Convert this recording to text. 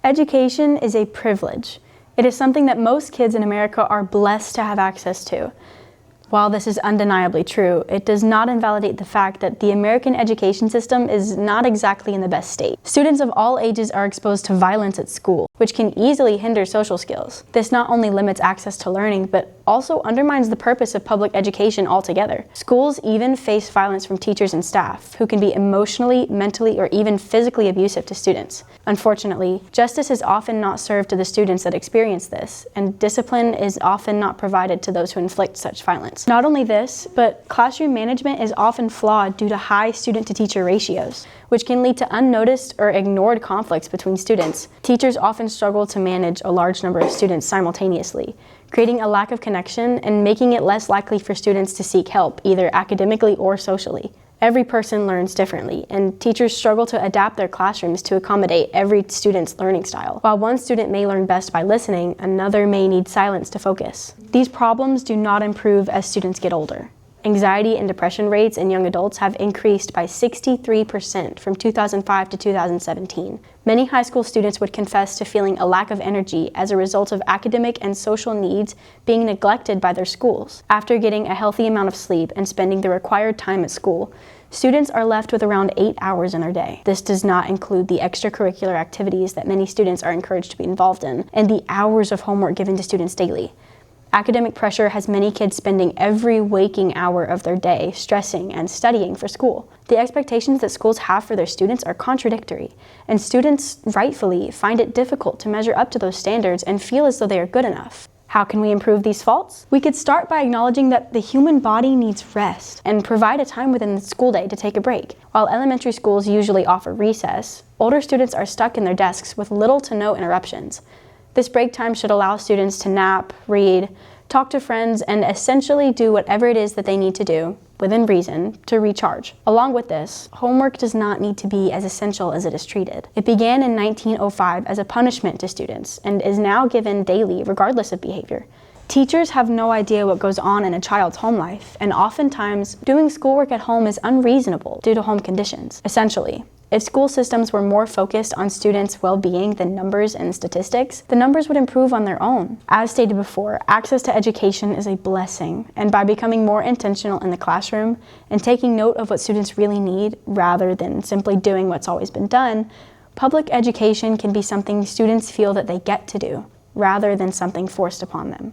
Education is a privilege. It is something that most kids in America are blessed to have access to. While this is undeniably true, it does not invalidate the fact that the American education system is not exactly in the best state. Students of all ages are exposed to violence at school, which can easily hinder social skills. This not only limits access to learning, but also undermines the purpose of public education altogether. Schools even face violence from teachers and staff, who can be emotionally, mentally, or even physically abusive to students. Unfortunately, justice is often not served to the students that experience this, and discipline is often not provided to those who inflict such violence. Not only this, but classroom management is often flawed due to high student-to-teacher ratios, which can lead to unnoticed or ignored conflicts between students. Teachers often struggle to manage a large number of students simultaneously, creating a lack of connection and making it less likely for students to seek help, either academically or socially. Every person learns differently, and teachers struggle to adapt their classrooms to accommodate every student's learning style. While one student may learn best by listening, another may need silence to focus. These problems do not improve as students get older. Anxiety and depression rates in young adults have increased by 63% from 2005 to 2017. Many high school students would confess to feeling a lack of energy as a result of academic and social needs being neglected by their schools. After getting a healthy amount of sleep and spending the required time at school, students are left with around 8 hours in their day. This does not include the extracurricular activities that many students are encouraged to be involved in, and the hours of homework given to students daily. Academic pressure has many kids spending every waking hour of their day stressing and studying for school. The expectations that schools have for their students are contradictory, and students rightfully find it difficult to measure up to those standards and feel as though they are good enough. How can we improve these faults? We could start by acknowledging that the human body needs rest and provide a time within the school day to take a break. While elementary schools usually offer recess, older students are stuck in their desks with little to no interruptions. This break time should allow students to nap, read, talk to friends, and essentially do whatever it is that they need to do, within reason, to recharge. Along with this, homework does not need to be as essential as it is treated. It began in 1905 as a punishment to students and is now given daily regardless of behavior. Teachers have no idea what goes on in a child's home life, and oftentimes doing schoolwork at home is unreasonable due to home conditions. Essentially, if school systems were more focused on students' well-being than numbers and statistics, the numbers would improve on their own. As stated before, access to education is a blessing, and by becoming more intentional in the classroom and taking note of what students really need rather than simply doing what's always been done, public education can be something students feel that they get to do rather than something forced upon them.